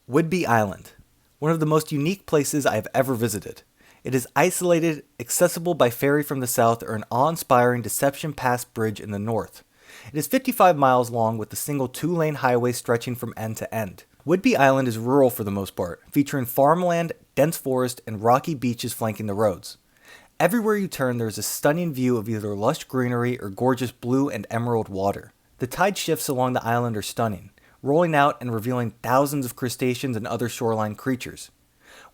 Whidbey Island, one of the most unique places I have ever visited. It is isolated, accessible by ferry from the south or an awe-inspiring Deception Pass bridge in the north. It is 55 miles long with a single two-lane highway stretching from end to end. Whidbey Island is rural for the most part, featuring farmland, dense forest, and rocky beaches flanking the roads. Everywhere you turn, there is a stunning view of either lush greenery or gorgeous blue and emerald water. The tide shifts along the island are stunning, rolling out and revealing thousands of crustaceans and other shoreline creatures.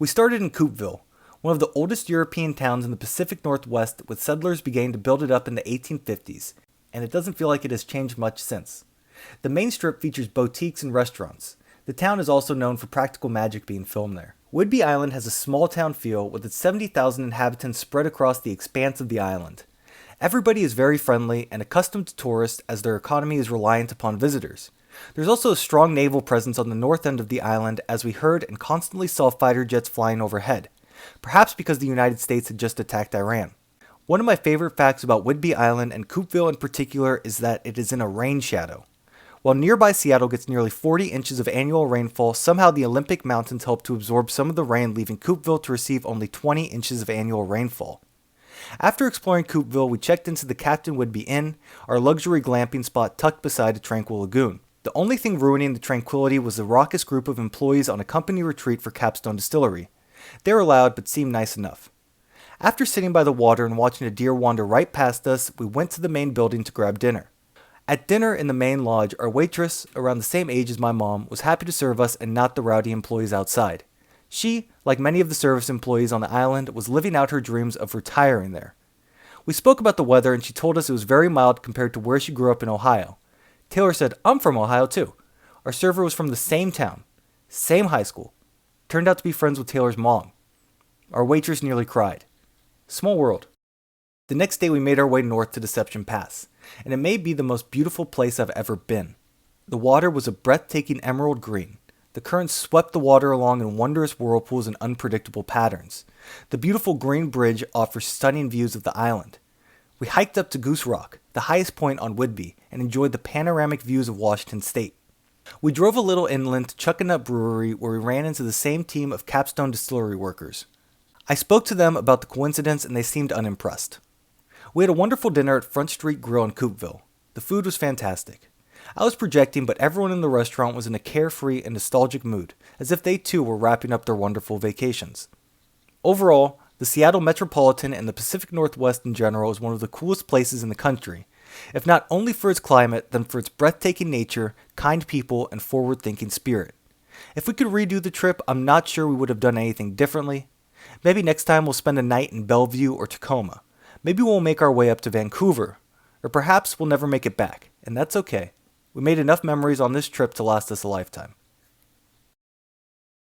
We started in Coupeville, one of the oldest European towns in the Pacific Northwest, with settlers beginning to build it up in the 1850s, and it doesn't feel like it has changed much since. The main strip features boutiques and restaurants. The town is also known for practical magic being filmed there. Whidbey Island has a small town feel with its 70,000 inhabitants spread across the expanse of the island. Everybody is very friendly and accustomed to tourists as their economy is reliant upon visitors. There's also a strong naval presence on the north end of the island, as we heard and constantly saw fighter jets flying overhead, perhaps because the United States had just attacked Iran. One of my favorite facts about Whidbey Island and Coupeville in particular is that it is in a rain shadow. While nearby Seattle gets nearly 40 inches of annual rainfall, somehow the Olympic Mountains help to absorb some of the rain, leaving Coupeville to receive only 20 inches of annual rainfall. After exploring Coupeville, we checked into the Captain Whidbey Inn, our luxury glamping spot tucked beside a tranquil lagoon. The only thing ruining the tranquility was the raucous group of employees on a company retreat for Capstone Distillery. They were loud but seemed nice enough. After sitting by the water and watching a deer wander right past us, we went to the main building to grab dinner. At dinner in the main lodge, our waitress, around the same age as my mom, was happy to serve us and not the rowdy employees outside. She, like many of the service employees on the island, was living out her dreams of retiring there. We spoke about the weather and she told us it was very mild compared to where she grew up in Ohio. Taylor said, "I'm from Ohio too." Our server was from the same town, same high school. Turned out to be friends with Taylor's mom. Our waitress nearly cried. Small world. The next day we made our way north to Deception Pass, and it may be the most beautiful place I've ever been. The water was a breathtaking emerald green. The currents swept the water along in wondrous whirlpools and unpredictable patterns. The beautiful green bridge offers stunning views of the island. We hiked up to Goose Rock, the highest point on Whidbey, and enjoyed the panoramic views of Washington State. We drove a little inland to Chuckanut Brewery, where we ran into the same team of Capstone Distillery workers. I spoke to them about the coincidence and they seemed unimpressed. We had a wonderful dinner at Front Street Grill in Coupeville. The food was fantastic. I was projecting, but everyone in the restaurant was in a carefree and nostalgic mood, as if they too were wrapping up their wonderful vacations. Overall, the Seattle Metropolitan and the Pacific Northwest in general is one of the coolest places in the country, if not only for its climate, then for its breathtaking nature, kind people, and forward-thinking spirit. If we could redo the trip, I'm not sure we would have done anything differently. Maybe next time we'll spend a night in Bellevue or Tacoma. Maybe we'll make our way up to Vancouver. Or perhaps we'll never make it back, and that's okay. We made enough memories on this trip to last us a lifetime.